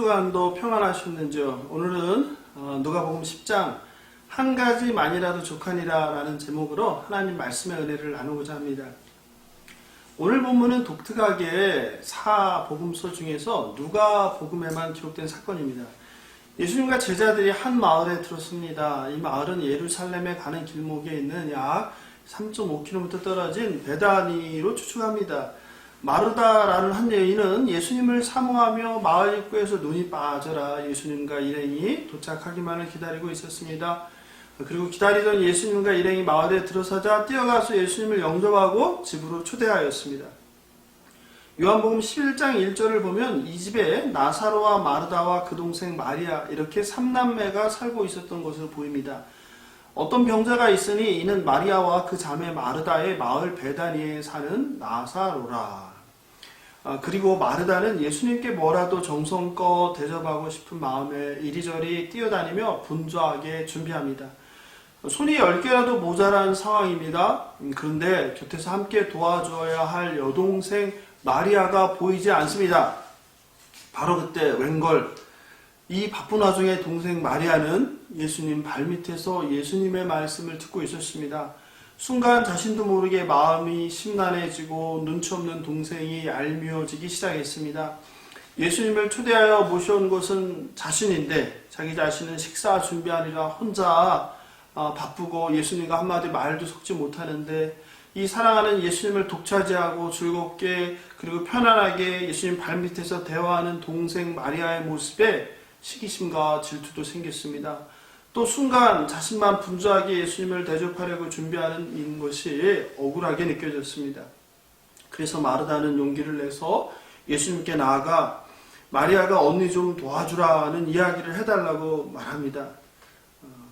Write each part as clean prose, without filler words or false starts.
주간도 평안하셨는지요? 오늘은 누가복음 10장 한 가지만이라도 족하니라 라는 제목으로 하나님 말씀의 은혜를 나누고자 합니다. 오늘 본문은 독특하게 사복음서 중에서 누가복음에만 기록된 사건입니다. 예수님과 제자들이 한 마을에 들었습니다. 이 마을은 예루살렘에 가는 길목에 있는 약 3.5km 떨어진 베다니로 추측합니다. 마르다라는 한 여인은 예수님을 사모하며 마을 입구에서 눈이 빠져라 예수님과 일행이 도착하기만을 기다리고 있었습니다. 그리고 기다리던 예수님과 일행이 마을에 들어서자 뛰어가서 예수님을 영접하고 집으로 초대하였습니다. 요한복음 11장 1절을 보면 이 집에 나사로와 마르다와 그 동생 마리아 이렇게 3남매가 살고 있었던 것으로 보입니다. 어떤 병자가 있으니 이는 마리아와 그 자매 마르다의 마을 베다니에 사는 나사로라. 그리고 마르다는 예수님께 뭐라도 정성껏 대접하고 싶은 마음에 이리저리 뛰어다니며 분주하게 준비합니다. 손이 10개라도 모자란 상황입니다. 그런데 곁에서 함께 도와줘야 할 여동생 마리아가 보이지 않습니다. 바로 그때 웬걸 이 바쁜 와중에 동생 마리아는 예수님 발밑에서 예수님의 말씀을 듣고 있었습니다. 순간 자신도 모르게 마음이 심란해지고 눈치 없는 동생이 얄미워지기 시작했습니다. 예수님을 초대하여 모셔온 것은 자신인데 자기 자신은 식사 준비하느라 혼자 바쁘고 예수님과 한마디 말도 섞지 못하는데 이 사랑하는 예수님을 독차지하고 즐겁게 그리고 편안하게 예수님 발밑에서 대화하는 동생 마리아의 모습에 시기심과 질투도 생겼습니다. 또 순간 자신만 분주하게 예수님을 대접하려고 준비하는 것이 억울하게 느껴졌습니다. 그래서 마르다는 용기를 내서 예수님께 나아가 마리아가 언니 좀 도와주라는 이야기를 해달라고 말합니다.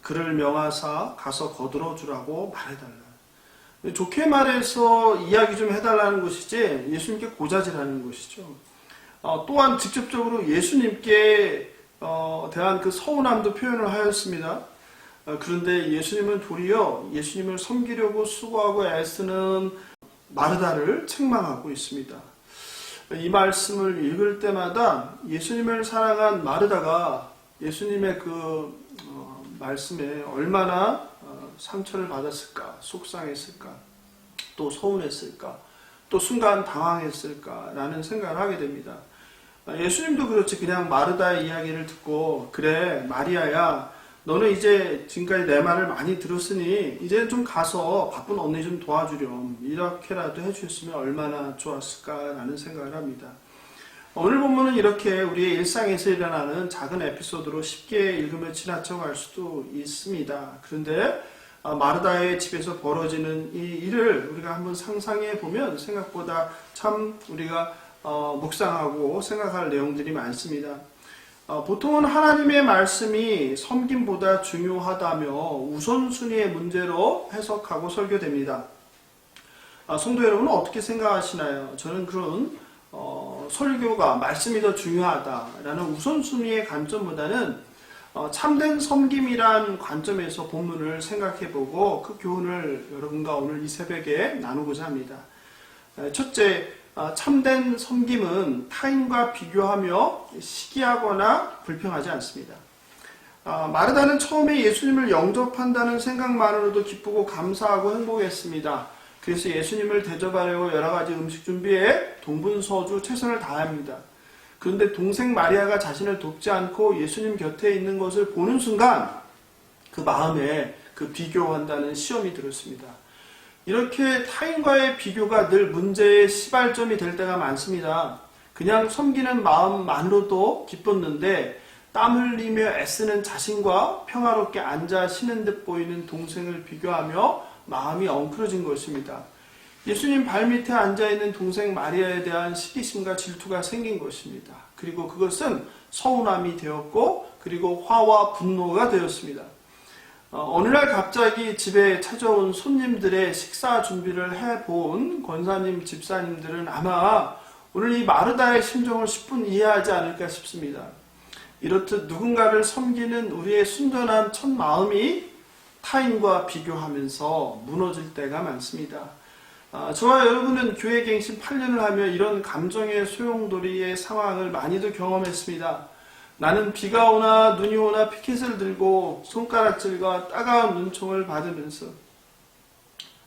그를 명하사 가서 거들어 주라고 말해달라. 좋게 말해서 이야기 좀 해달라는 것이지 예수님께 고자질하는 것이죠. 또한 직접적으로 예수님께 대한 그 서운함도 표현을 하였습니다. 그런데 예수님은 도리어 예수님을 섬기려고 수고하고 애쓰는 마르다를 책망하고 있습니다. 이 말씀을 읽을 때마다 예수님을 사랑한 마르다가 예수님의 그 말씀에 얼마나 상처를 받았을까, 속상했을까, 또 서운했을까, 또 순간 당황했을까라는 생각을 하게 됩니다. 예수님도 그렇지 그냥 마르다의 이야기를 듣고 그래 마리아야 너는 이제 지금까지 내 말을 많이 들었으니 이제 좀 가서 바쁜 언니 좀 도와주렴 이렇게라도 해주셨으면 얼마나 좋았을까라는 생각을 합니다. 오늘 본문은 이렇게 우리의 일상에서 일어나는 작은 에피소드로 쉽게 읽으며 지나쳐갈 수도 있습니다. 그런데 마르다의 집에서 벌어지는 이 일을 우리가 한번 상상해 보면 생각보다 참 우리가 묵상하고 생각할 내용들이 많습니다. 보통은 하나님의 말씀이 섬김보다 중요하다며 우선순위의 문제로 해석하고 설교됩니다. 성도 여러분은 어떻게 생각하시나요? 저는 그런 설교가 말씀이 더 중요하다라는 우선순위의 관점보다는 참된 섬김이란 관점에서 본문을 생각해보고 그 교훈을 여러분과 오늘 이 새벽에 나누고자 합니다. 첫째, 참된 섬김은 타인과 비교하며 시기하거나 불평하지 않습니다. 마르다는 처음에 예수님을 영접한다는 생각만으로도 기쁘고 감사하고 행복했습니다. 그래서 예수님을 대접하려고 여러 가지 음식 준비에 동분서주 최선을 다합니다. 그런데 동생 마리아가 자신을 돕지 않고 예수님 곁에 있는 것을 보는 순간 그 마음에 그 비교한다는 시험이 들었습니다. 이렇게 타인과의 비교가 늘 문제의 시발점이 될 때가 많습니다. 그냥 섬기는 마음만으로도 기뻤는데 땀 흘리며 애쓰는 자신과 평화롭게 앉아 쉬는 듯 보이는 동생을 비교하며 마음이 엉클어진 것입니다. 예수님 발밑에 앉아있는 동생 마리아에 대한 시기심과 질투가 생긴 것입니다. 그리고 그것은 서운함이 되었고 그리고 화와 분노가 되었습니다. 어느 날 갑자기 집에 찾아온 손님들의 식사 준비를 해본 권사님, 집사님들은 아마 오늘 이 마르다의 심정을 10분 이해하지 않을까 싶습니다. 이렇듯 누군가를 섬기는 우리의 순전한 첫 마음이 타인과 비교하면서 무너질 때가 많습니다. 저와 여러분은 교회 갱신 8년을 하며 이런 감정의 소용돌이의 상황을 많이도 경험했습니다. 나는 비가 오나 눈이 오나 피켓을 들고 손가락질과 따가운 눈총을 받으면서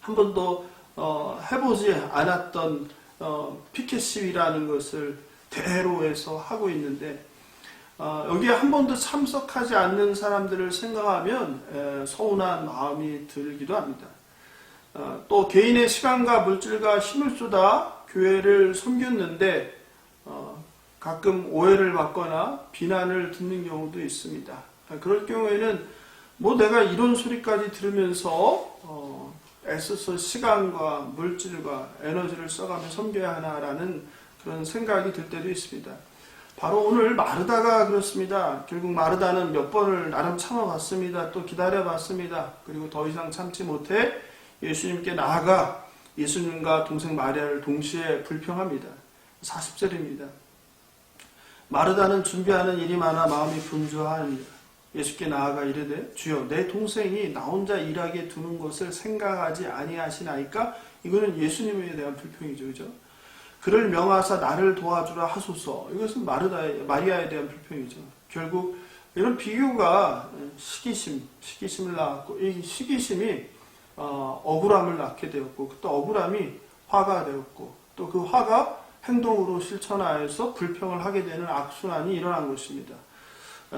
한 번도 해보지 않았던 피켓 시위라는 것을 대로해서 하고 있는데 여기에 한 번도 참석하지 않는 사람들을 생각하면 서운한 마음이 들기도 합니다. 또 개인의 시간과 물질과 힘을 쏟아 교회를 섬겼는데 가끔 오해를 받거나 비난을 듣는 경우도 있습니다. 그럴 경우에는 뭐 내가 이런 소리까지 들으면서 애써서 시간과 물질과 에너지를 써가며 섬겨야 하나라는 그런 생각이 들 때도 있습니다. 바로 오늘 마르다가 그렇습니다. 결국 마르다는 몇 번을 나름 참아봤습니다. 또 기다려봤습니다. 그리고 더 이상 참지 못해 예수님께 나아가 예수님과 동생 마리아를 동시에 불평합니다. 40절입니다. 마르다는 준비하는 일이 많아 마음이 분주하니라. 예수께 나아가 이르되 주여 내 동생이 나 혼자 일하게 두는 것을 생각하지 아니하시나이까? 이거는 예수님에 대한 불평이죠. 그죠? 그를 명하사 나를 도와주라 하소서. 이것은 마리아에 대한 불평이죠. 결국 이런 비교가 시기심을 낳았고 이 시기심이 억울함을 낳게 되었고 또 억울함이 화가 되었고 또 그 화가 행동으로 실천하여서 불평을 하게 되는 악순환이 일어난 것입니다.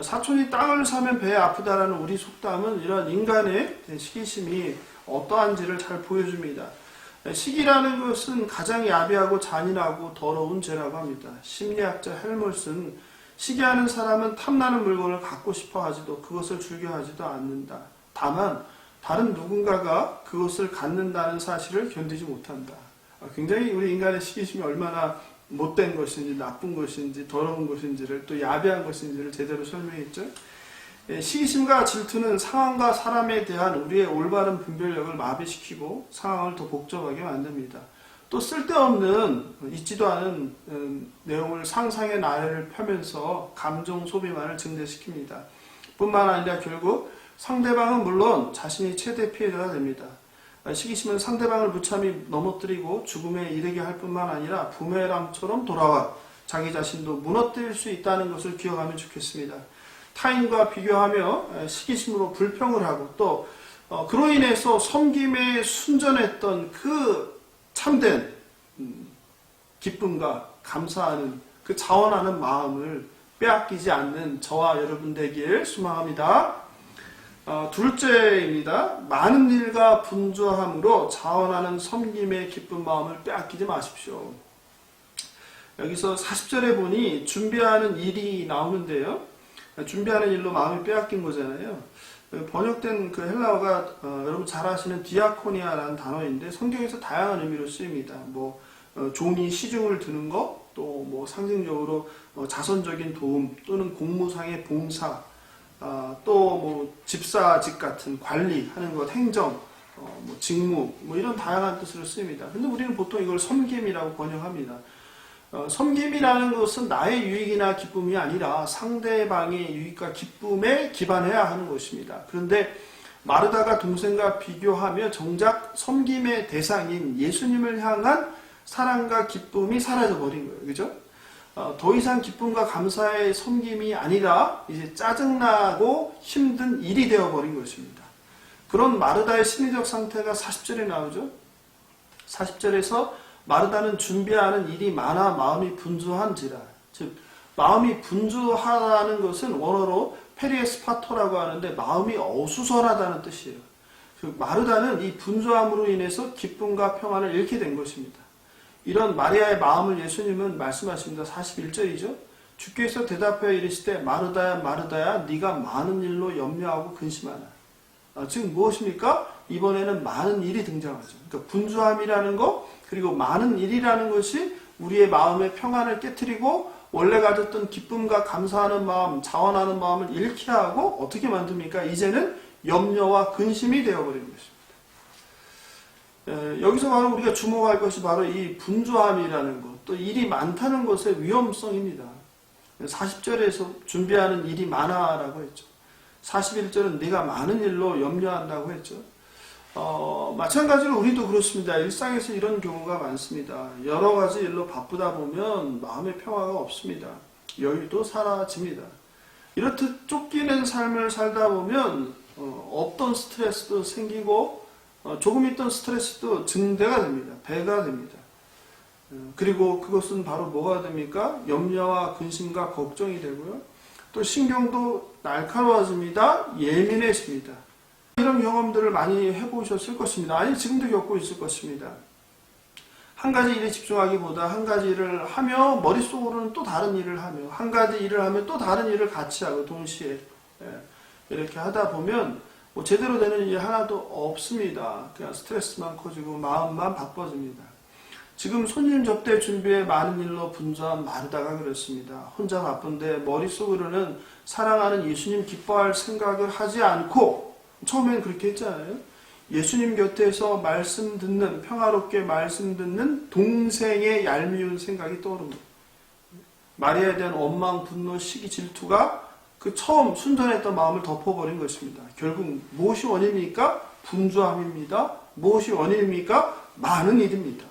사촌이 땅을 사면 배에 아프다라는 우리 속담은 이런 인간의 시기심이 어떠한지를 잘 보여줍니다. 시기라는 것은 가장 야비하고 잔인하고 더러운 죄라고 합니다. 심리학자 헬몰스는 시기하는 사람은 탐나는 물건을 갖고 싶어 하지도 그것을 즐겨하지도 않는다. 다만 다른 누군가가 그것을 갖는다는 사실을 견디지 못한다. 굉장히 우리 인간의 시기심이 얼마나 못된 것인지 나쁜 것인지 더러운 것인지를 또 야비한 것인지를 제대로 설명했죠. 시기심과 질투는 상황과 사람에 대한 우리의 올바른 분별력을 마비시키고 상황을 더 복잡하게 만듭니다. 또 쓸데없는 있지도 않은 내용을 상상의 나래를 펴면서 감정 소비만을 증대시킵니다. 뿐만 아니라 결국 상대방은 물론 자신이 최대 피해자가 됩니다. 시기심은 상대방을 무참히 넘어뜨리고 죽음에 이르게 할 뿐만 아니라 부메랑처럼 돌아와 자기 자신도 무너뜨릴 수 있다는 것을 기억하면 좋겠습니다. 타인과 비교하며 시기심으로 불평을 하고 또 그로 인해서 섬김에 순전했던 그 참된 기쁨과 감사하는 그 자원하는 마음을 빼앗기지 않는 저와 여러분 되길 소망합니다. 둘째입니다. 많은 일과 분주함으로 자원하는 섬김의 기쁜 마음을 빼앗기지 마십시오. 여기서 40절에 보니 준비하는 일이 나오는데요. 준비하는 일로 마음이 빼앗긴 거잖아요. 번역된 그 헬라어가 여러분 잘 아시는 디아코니아라는 단어인데 성경에서 다양한 의미로 쓰입니다. 종이 시중을 드는 것, 또 상징적으로 자선적인 도움 또는 공무상의 봉사, 또 집사직 같은 관리하는 것, 행정, 직무 이런 다양한 뜻으로 쓰입니다. 근데 우리는 보통 이걸 섬김이라고 번역합니다. 섬김이라는 것은 나의 유익이나 기쁨이 아니라 상대방의 유익과 기쁨에 기반해야 하는 것입니다. 그런데 마르다가 동생과 비교하며 정작 섬김의 대상인 예수님을 향한 사랑과 기쁨이 사라져 버린 거예요. 그죠? 더 이상 기쁨과 감사의 섬김이 아니라 이제 짜증나고 힘든 일이 되어버린 것입니다. 그런 마르다의 심리적 상태가 40절에 나오죠. 40절에서 마르다는 준비하는 일이 많아 마음이 분주한지라. 즉 마음이 분주하다는 것은 원어로 페리에스파토라고 하는데 마음이 어수선하다는 뜻이에요. 마르다는 이 분주함으로 인해서 기쁨과 평안을 잃게 된 것입니다. 이런 마리아의 마음을 예수님은 말씀하십니다. 41절이죠. 주께서 대답하여 이르시되 마르다야 마르다야 네가 많은 일로 염려하고 근심하나. 지금 무엇입니까? 이번에는 많은 일이 등장하죠. 그러니까 분주함이라는 것 그리고 많은 일이라는 것이 우리의 마음의 평안을 깨트리고 원래 가졌던 기쁨과 감사하는 마음, 자원하는 마음을 잃게 하고 어떻게 만듭니까? 이제는 염려와 근심이 되어버리는 것입니다. 여기서 바로 우리가 주목할 것이 바로 이 분주함이라는 것, 또 일이 많다는 것의 위험성입니다. 40절에서 준비하는 일이 많아라고 했죠. 41절은 네가 많은 일로 염려한다고 했죠. 마찬가지로 우리도 그렇습니다. 일상에서 이런 경우가 많습니다. 여러 가지 일로 바쁘다 보면 마음의 평화가 없습니다. 여유도 사라집니다. 이렇듯 쫓기는 삶을 살다 보면 없던 스트레스도 생기고 조금 있던 스트레스도 증대가 됩니다. 배가 됩니다. 그리고 그것은 바로 뭐가 됩니까? 염려와 근심과 걱정이 되고요. 또 신경도 날카로워집니다. 예민해집니다. 이런 경험들을 많이 해보셨을 것입니다. 아니 지금도 겪고 있을 것입니다. 한 가지 일에 집중하기보다 한 가지 일을 하며 머릿속으로는 또 다른 일을 하며 한 가지 일을 하면 또 다른 일을 같이 하고 동시에 이렇게 하다 보면 뭐 제대로 되는 일이 하나도 없습니다. 그냥 스트레스만 커지고 마음만 바빠집니다. 지금 손님 접대 준비에 많은 일로 분주한 마르다가 그렇습니다. 혼자 바쁜데 머릿속으로는 사랑하는 예수님 기뻐할 생각을 하지 않고 처음엔 그렇게 했잖아요. 예수님 곁에서 말씀 듣는 평화롭게 말씀 듣는 동생의 얄미운 생각이 떠오릅니다. 마리아에 대한 원망, 분노, 시기, 질투가 그 처음 순전했던 마음을 덮어버린 것입니다. 결국 무엇이 원인입니까? 분주함입니다. 무엇이 원인입니까? 많은 일입니다.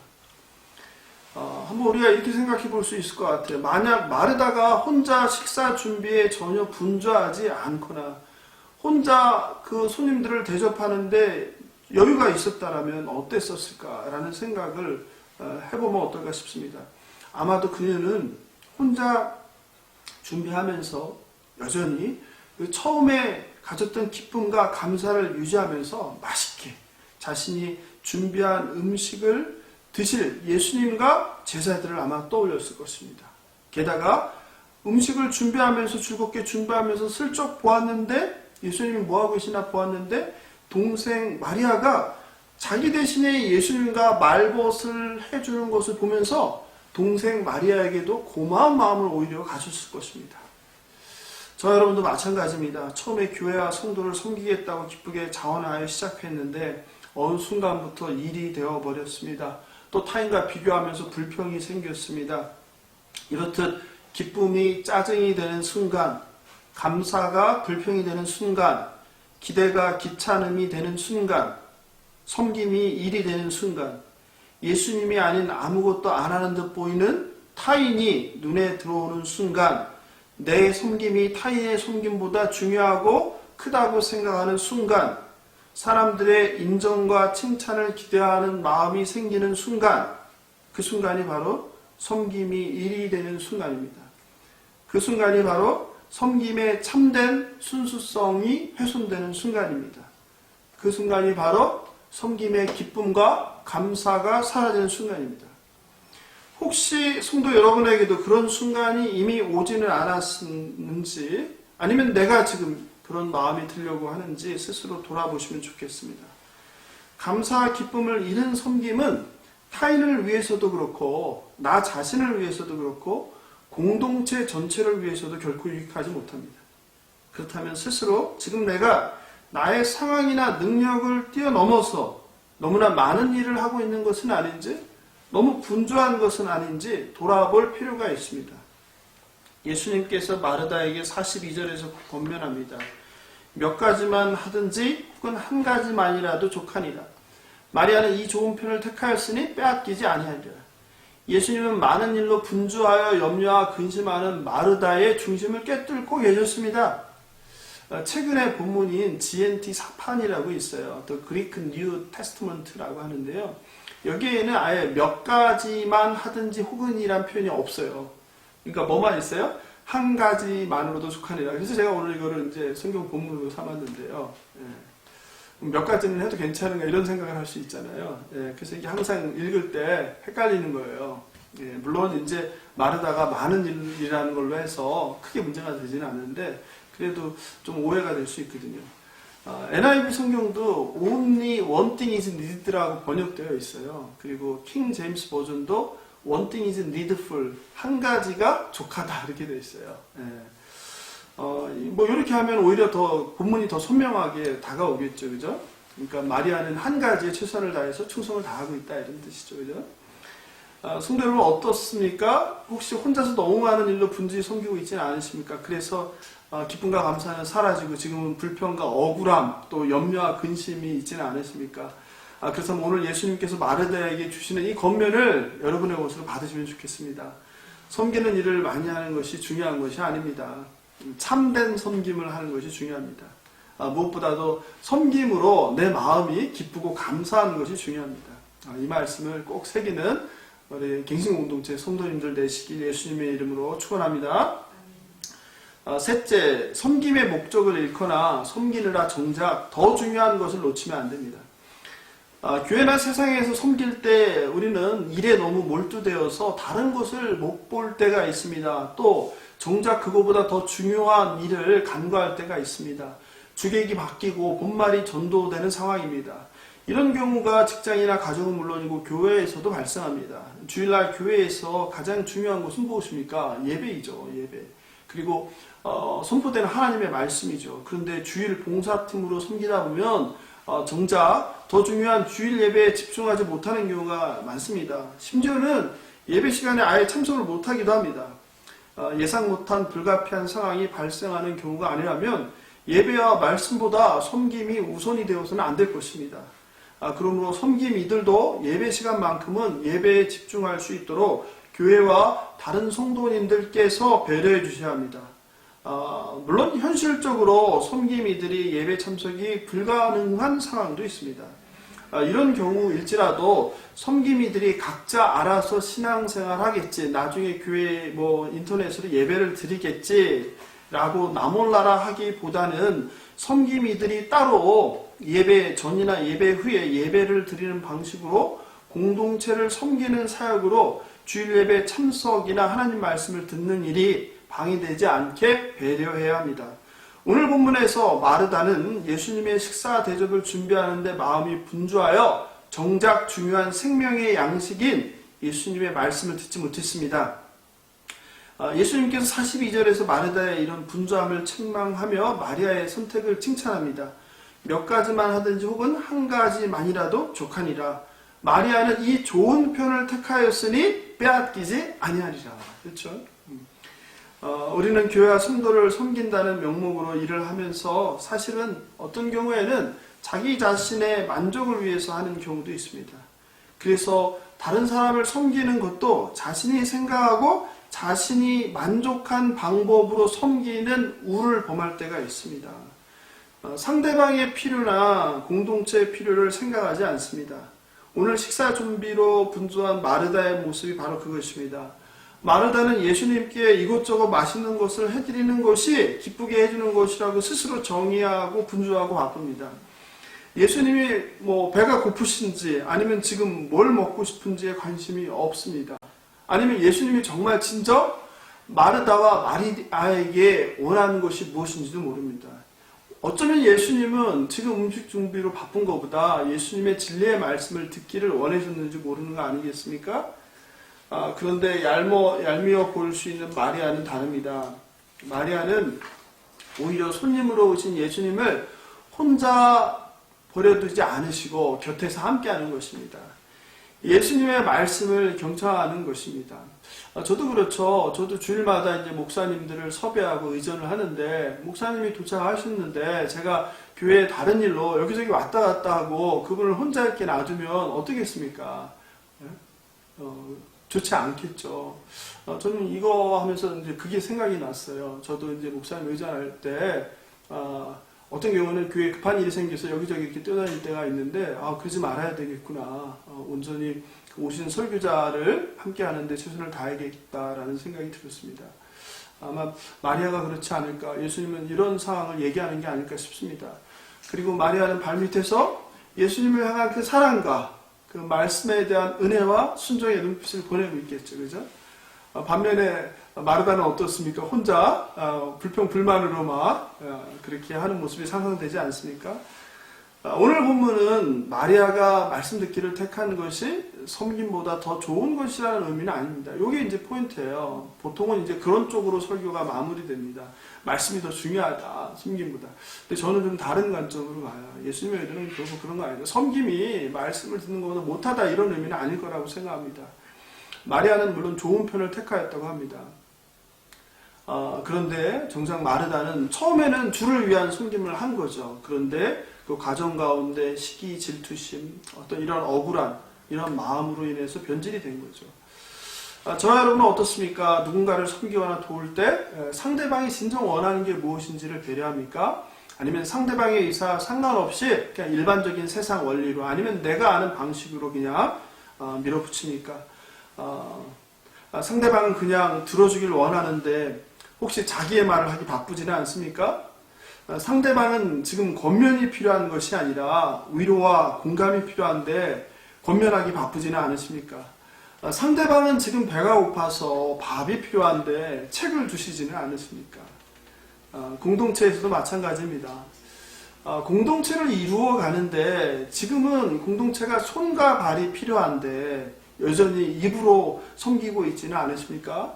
한번 우리가 이렇게 생각해 볼 수 있을 것 같아요. 만약 마르다가 혼자 식사 준비에 전혀 분주하지 않거나 혼자 그 손님들을 대접하는데 여유가 있었다라면 어땠었을까라는 생각을 해보면 어떨까 싶습니다. 아마도 그녀는 혼자 준비하면서 여전히 그 처음에 가졌던 기쁨과 감사를 유지하면서 맛있게 자신이 준비한 음식을 드실 예수님과 제자들을 아마 떠올렸을 것입니다. 게다가 음식을 준비하면서 즐겁게 준비하면서 슬쩍 보았는데 예수님이 뭐하고 계시나 보았는데 동생 마리아가 자기 대신에 예수님과 말벗을 해주는 것을 보면서 동생 마리아에게도 고마운 마음을 오히려 가졌을 것입니다. 저 여러분도 마찬가지입니다. 처음에 교회와 성도를 섬기겠다고 기쁘게 자원하여 시작했는데 어느 순간부터 일이 되어버렸습니다. 또 타인과 비교하면서 불평이 생겼습니다. 이렇듯 기쁨이 짜증이 되는 순간, 감사가 불평이 되는 순간, 기대가 귀찮음이 되는 순간, 섬김이 일이 되는 순간, 예수님이 아닌 아무것도 안 하는 듯 보이는 타인이 눈에 들어오는 순간, 내 섬김이 타인의 섬김보다 중요하고 크다고 생각하는 순간, 사람들의 인정과 칭찬을 기대하는 마음이 생기는 순간, 그 순간이 바로 섬김이 일이 되는 순간입니다. 그 순간이 바로 섬김의 참된 순수성이 훼손되는 순간입니다. 그 순간이 바로 섬김의 기쁨과 감사가 사라지는 순간입니다. 혹시 성도 여러분에게도 그런 순간이 이미 오지는 않았는지 아니면 내가 지금 그런 마음이 들려고 하는지 스스로 돌아보시면 좋겠습니다. 감사와 기쁨을 잃은 섬김은 타인을 위해서도 그렇고 나 자신을 위해서도 그렇고 공동체 전체를 위해서도 결코 유익하지 못합니다. 그렇다면 스스로 지금 내가 나의 상황이나 능력을 뛰어넘어서 너무나 많은 일을 하고 있는 것은 아닌지 너무 분주한 것은 아닌지 돌아볼 필요가 있습니다. 예수님께서 마르다에게 42절에서 권면합니다. 몇 가지만 하든지 혹은 한 가지만이라도 족하니라. 마리아는 이 좋은 편을 택하였으니 빼앗기지 아니하리라. 예수님은 많은 일로 분주하여 염려와 근심하는 마르다의 중심을 꿰뚫고 계셨습니다. 최근에 본문인 GNT 사판이라고 있어요. The Greek New Testament라고 하는데요. 여기에는 아예 몇 가지만 하든지 혹은이란 표현이 없어요. 그러니까 뭐만 있어요? 한 가지만으로도 족하니라. 그래서 제가 오늘 이거를 이제 성경 본문으로 삼았는데요. 몇 가지는 해도 괜찮은가 이런 생각을 할 수 있잖아요. 그래서 이게 항상 읽을 때 헷갈리는 거예요. 물론 이제 마르다가 많은 일이라는 걸로 해서 크게 문제가 되지는 않는데 그래도 좀 오해가 될 수 있거든요. NIV 성경도 only one thing is needed라고 번역되어 있어요. 그리고 킹 제임스 버전도 one thing is needful, 한 가지가 족하다 이렇게 되어 있어요. 뭐 이렇게 하면 오히려 더 본문이 더 선명하게 다가오겠죠, 그죠? 그러니까 마리아는 한 가지에 최선을 다해서 충성을 다하고 있다 이런 뜻이죠, 그죠? 성도 여러분 어떻습니까? 혹시 혼자서 너무 많은 일로 분주히 섬기고 있지는 않으십니까? 그래서 기쁨과 감사는 사라지고 지금은 불평과 억울함 또 염려와 근심이 있지는 않으십니까? 그래서 오늘 예수님께서 마르다에게 주시는 이 권면을 여러분의 것으로 받으시면 좋겠습니다. 섬기는 일을 많이 하는 것이 중요한 것이 아닙니다. 참된 섬김을 하는 것이 중요합니다. 무엇보다도 섬김으로 내 마음이 기쁘고 감사하는 것이 중요합니다. 이 말씀을 꼭 새기는 우리 갱신공동체 성도님들 되시길 예수님의 이름으로 축원합니다. 셋째, 섬김의 목적을 잃거나 섬기느라 정작 더 중요한 것을 놓치면 안 됩니다. 교회나 세상에서 섬길 때 우리는 일에 너무 몰두되어서 다른 것을 못 볼 때가 있습니다. 또 정작 그거보다 더 중요한 일을 간과할 때가 있습니다. 주객이 바뀌고 본말이 전도되는 상황입니다. 이런 경우가 직장이나 가정은 물론이고 교회에서도 발생합니다. 주일날 교회에서 가장 중요한 것은 무엇입니까? 예배이죠. 예배. 그리고 선포되는 하나님의 말씀이죠. 그런데 주일 봉사팀으로 섬기다 보면 정작 더 중요한 주일 예배에 집중하지 못하는 경우가 많습니다. 심지어는 예배 시간에 아예 참석을 못하기도 합니다. 예상 못한 불가피한 상황이 발생하는 경우가 아니라면 예배와 말씀보다 섬김이 우선이 되어서는 안 될 것입니다. 그러므로 섬김 이들도 예배 시간만큼은 예배에 집중할 수 있도록 교회와 다른 성도님들께서 배려해 주셔야 합니다. 물론 현실적으로 섬김 이들이 예배 참석이 불가능한 상황도 있습니다. 이런 경우일지라도 섬김 이들이 각자 알아서 신앙생활 하겠지, 나중에 교회 인터넷으로 예배를 드리겠지 라고 나몰라라 하기보다는 섬김 이들이 따로 예배 전이나 예배 후에 예배를 드리는 방식으로 공동체를 섬기는 사역으로 주일 예배 참석이나 하나님 말씀을 듣는 일이 방해되지 않게 배려해야 합니다. 오늘 본문에서 마르다는 예수님의 식사 대접을 준비하는데 마음이 분주하여 정작 중요한 생명의 양식인 예수님의 말씀을 듣지 못했습니다. 예수님께서 42절에서 마르다의 이런 분주함을 책망하며 마리아의 선택을 칭찬합니다. 몇 가지만 하든지 혹은 한 가지만이라도 족하니라. 마리아는 이 좋은 편을 택하였으니 빼앗기지 아니하리라. 그렇죠? 우리는 교회와 성도를 섬긴다는 명목으로 일을 하면서 사실은 어떤 경우에는 자기 자신의 만족을 위해서 하는 경우도 있습니다. 그래서 다른 사람을 섬기는 것도 자신이 생각하고 자신이 만족한 방법으로 섬기는 우를 범할 때가 있습니다. 상대방의 필요나 공동체의 필요를 생각하지 않습니다. 오늘 식사 준비로 분주한 마르다의 모습이 바로 그것입니다. 마르다는 예수님께 이것저것 맛있는 것을 해드리는 것이 기쁘게 해주는 것이라고 스스로 정의하고 분주하고 바쁩니다. 예수님이 배가 고프신지 아니면 지금 뭘 먹고 싶은지에 관심이 없습니다. 아니면 예수님이 정말 진정 마르다와 마리아에게 원하는 것이 무엇인지도 모릅니다. 어쩌면 예수님은 지금 음식 준비로 바쁜 것보다 예수님의 진리의 말씀을 듣기를 원하셨는지 모르는 거 아니겠습니까? 그런데 얄미워 보일 수 있는 마리아는 다릅니다. 마리아는 오히려 손님으로 오신 예수님을 혼자 버려두지 않으시고 곁에서 함께하는 것입니다. 예수님의 말씀을 경청하는 것입니다. 저도 그렇죠. 저도 주일마다 이제 목사님들을 섭외하고 의전을 하는데 목사님이 도착하셨는데 제가 교회 다른 일로 여기저기 왔다 갔다 하고 그분을 혼자 이렇게 놔두면 어떻겠습니까? 좋지 않겠죠. 저는 이거 하면서 이제 그게 생각이 났어요. 저도 이제 목사님 의전할 때 어떤 경우는 교회에 급한 일이 생겨서 여기저기 이렇게 뛰어다닐 때가 있는데 그러지 말아야 되겠구나. 온전히 오신 설교자를 함께 하는데 최선을 다해야겠다라는 생각이 들었습니다. 아마 마리아가 그렇지 않을까. 예수님은 이런 상황을 얘기하는 게 아닐까 싶습니다. 그리고 마리아는 발밑에서 예수님을 향한 그 사랑과 그 말씀에 대한 은혜와 순종의 눈빛을 보내고 있겠죠. 그죠? 반면에 마르다는 어떻습니까? 혼자 불평불만으로 막 그렇게 하는 모습이 상상되지 않습니까? 오늘 본문은 마리아가 말씀 듣기를 택한 것이 섬김보다 더 좋은 것이라는 의미는 아닙니다. 이게 이제 포인트예요. 보통은 이제 그런 쪽으로 설교가 마무리됩니다. 말씀이 더 중요하다, 섬김보다. 근데 저는 좀 다른 관점으로 봐요. 예수님의 의도는 결국 그런 거 아니에요. 섬김이 말씀을 듣는 것보다 못하다 이런 의미는 아닐 거라고 생각합니다. 마리아는 물론 좋은 편을 택하였다고 합니다. 그런데 정작 마르다는 처음에는 주를 위한 섬김을 한 거죠. 그런데 그 과정 가운데 시기, 질투심, 어떤 이런 억울한 이런 마음으로 인해서 변질이 된 거죠. 저와 여러분은 어떻습니까? 누군가를 섬기거나 도울 때 상대방이 진정 원하는 게 무엇인지를 배려합니까? 아니면 상대방의 의사 상관없이 그냥 일반적인 세상 원리로 아니면 내가 아는 방식으로 그냥 밀어붙입니까? 상대방은 그냥 들어주길 원하는데 혹시 자기의 말을 하기 바쁘지는 않습니까? 상대방은 지금 권면이 필요한 것이 아니라 위로와 공감이 필요한데 권면하기 바쁘지는 않으십니까? 상대방은 지금 배가 고파서 밥이 필요한데 책을 주시지는 않으십니까? 공동체에서도 마찬가지입니다. 공동체를 이루어 가는데 지금은 공동체가 손과 발이 필요한데 여전히 입으로 섬기고 있지는 않으십니까?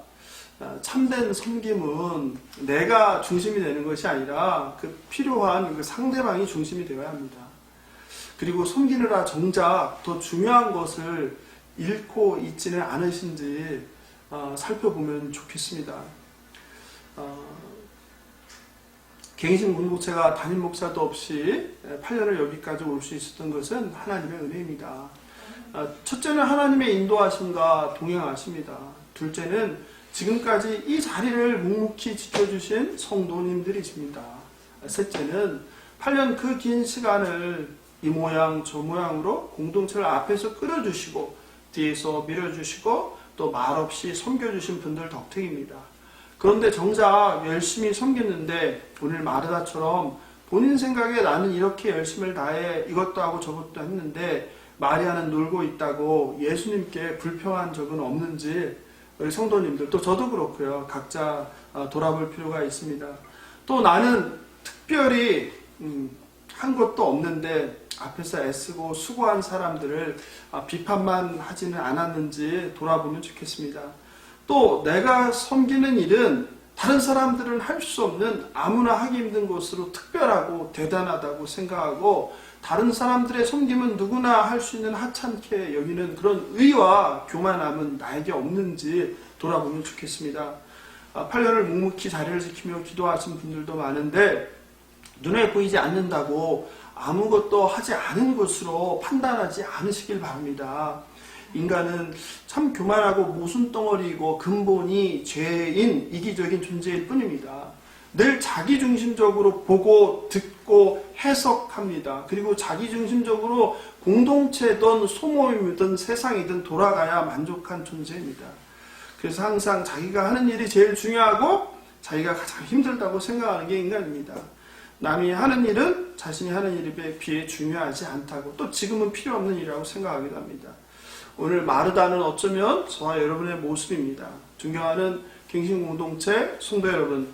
참된 섬김은 내가 중심이 되는 것이 아니라 그 필요한 그 상대방이 중심이 되어야 합니다. 그리고 섬기느라 정작 더 중요한 것을 잃고 있지는 않으신지 살펴보면 좋겠습니다. 갱신 공동체가 담임 목사도 없이 8년을 여기까지 올 수 있었던 것은 하나님의 은혜입니다. 첫째는 하나님의 인도하심과 동행하십니다. 둘째는 지금까지 이 자리를 묵묵히 지켜주신 성도님들이십니다. 셋째는 8년 그 긴 시간을 이 모양 저 모양으로 공동체를 앞에서 끌어주시고 뒤에서 밀어주시고 또 말없이 섬겨주신 분들 덕택입니다. 그런데 정작 열심히 섬겼는데 오늘 마르다처럼 본인 생각에 나는 이렇게 열심을 다해 이것도 하고 저것도 했는데 마리아는 놀고 있다고 예수님께 불평한 적은 없는지 우리 성도님들 또 저도 그렇고요. 각자 돌아볼 필요가 있습니다. 또 나는 특별히 한 것도 없는데 앞에서 애쓰고 수고한 사람들을 비판만 하지는 않았는지 돌아보면 좋겠습니다. 또 내가 섬기는 일은 다른 사람들은 할 수 없는 아무나 하기 힘든 것으로 특별하고 대단하다고 생각하고 다른 사람들의 섬김은 누구나 할 수 있는 하찮게 여기는 그런 의와 교만함은 나에게 없는지 돌아보면 좋겠습니다. 8년을 묵묵히 자리를 지키며 기도하신 분들도 많은데 눈에 보이지 않는다고 아무것도 하지 않은 것으로 판단하지 않으시길 바랍니다. 인간은 참 교만하고 모순덩어리이고 근본이 죄인 이기적인 존재일 뿐입니다. 늘 자기중심적으로 보고 듣고 해석합니다. 그리고 자기중심적으로 공동체든 소모임이든 세상이든 돌아가야 만족한 존재입니다. 그래서 항상 자기가 하는 일이 제일 중요하고 자기가 가장 힘들다고 생각하는 게 인간입니다. 남이 하는 일은 자신이 하는 일에 비해 중요하지 않다고 또 지금은 필요 없는 일이라고 생각하기도 합니다. 오늘 마르다는 어쩌면 저와 여러분의 모습입니다. 존경하는 갱신공동체 성도 여러분,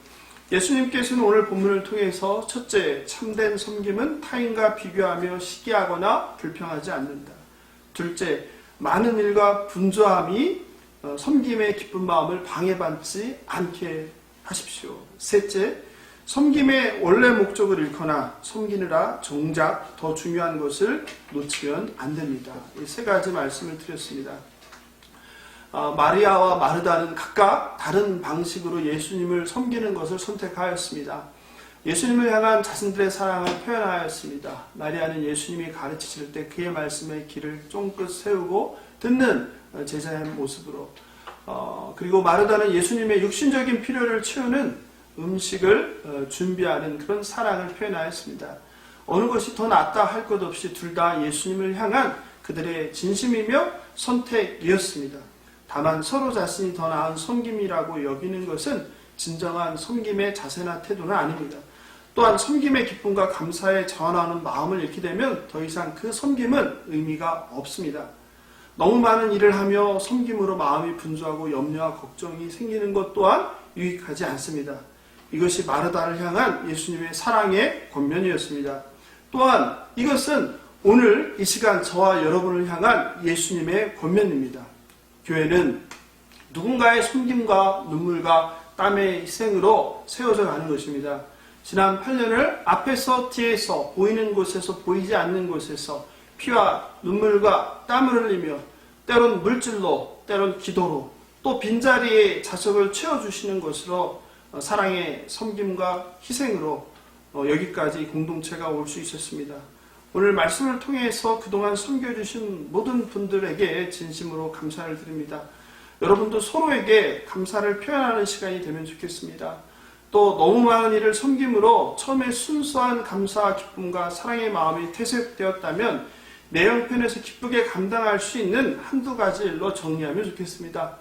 예수님께서는 오늘 본문을 통해서 첫째, 참된 섬김은 타인과 비교하며 시기하거나 불평하지 않는다. 둘째, 많은 일과 분주함이 섬김의 기쁜 마음을 방해받지 않게 하십시오. 셋째, 섬김의 원래 목적을 잃거나 섬기느라 정작 더 중요한 것을 놓치면 안 됩니다. 이 세 가지 말씀을 드렸습니다. 마리아와 마르다는 각각 다른 방식으로 예수님을 섬기는 것을 선택하였습니다. 예수님을 향한 자신들의 사랑을 표현하였습니다. 마리아는 예수님이 가르치실 때 그의 말씀에 귀를 쫑긋 세우고 듣는 제자의 모습으로, 그리고 마르다는 예수님의 육신적인 필요를 채우는 음식을 준비하는 그런 사랑을 표현하였습니다. 어느 것이 더 낫다 할 것 없이 둘 다 예수님을 향한 그들의 진심이며 선택이었습니다. 다만 서로 자신이 더 나은 섬김이라고 여기는 것은 진정한 섬김의 자세나 태도는 아닙니다. 또한 섬김의 기쁨과 감사에 자원하는 마음을 잃게 되면 더 이상 그 섬김은 의미가 없습니다. 너무 많은 일을 하며 섬김으로 마음이 분주하고 염려와 걱정이 생기는 것 또한 유익하지 않습니다. 이것이 마르다를 향한 예수님의 사랑의 권면이었습니다. 또한 이것은 오늘 이 시간 저와 여러분을 향한 예수님의 권면입니다. 교회는 누군가의 섬김과 눈물과 땀의 희생으로 세워져 가는 것입니다. 지난 8년을 앞에서 뒤에서 보이는 곳에서 보이지 않는 곳에서 피와 눈물과 땀을 흘리며 때론 물질로 때론 기도로 또 빈자리에 자석을 채워주시는 것으로 사랑의 섬김과 희생으로 여기까지 공동체가 올 수 있었습니다. 오늘 말씀을 통해서 그동안 섬겨주신 모든 분들에게 진심으로 감사를 드립니다. 여러분도 서로에게 감사를 표현하는 시간이 되면 좋겠습니다. 또 너무 많은 일을 섬김으로 처음에 순수한 감사와 기쁨과 사랑의 마음이 퇴색되었다면 내 형편에서 기쁘게 감당할 수 있는 한두 가지 일로 정리하면 좋겠습니다.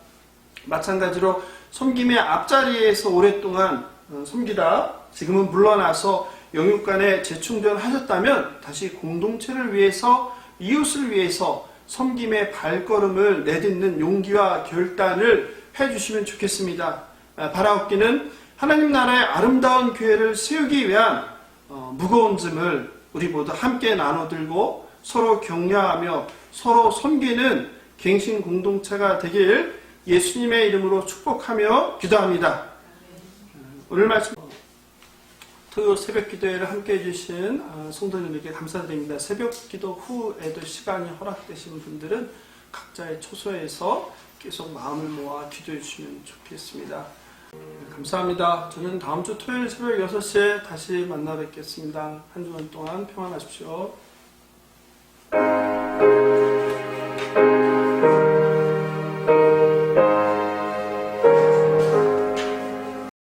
마찬가지로 섬김의 앞자리에서 오랫동안 섬기다 지금은 물러나서 영육간에 재충전하셨다면 다시 공동체를 위해서, 이웃을 위해서 섬김의 발걸음을 내딛는 용기와 결단을 해주시면 좋겠습니다. 바라옵기는 하나님 나라의 아름다운 교회를 세우기 위한 무거운 짐을 우리 모두 함께 나눠들고 서로 격려하며 서로 섬기는 갱신 공동체가 되길 예수님의 이름으로 축복하며 기도합니다. 오늘 말씀 토요 새벽 기도회를 함께 해주신 성도님에게 감사드립니다. 새벽 기도 후에도 시간이 허락되신 분들은 각자의 처소에서 계속 마음을 모아 기도해 주시면 좋겠습니다. 감사합니다. 저는 다음 주 토요일 새벽 6시에 다시 만나 뵙겠습니다. 한 주간 동안 평안하십시오.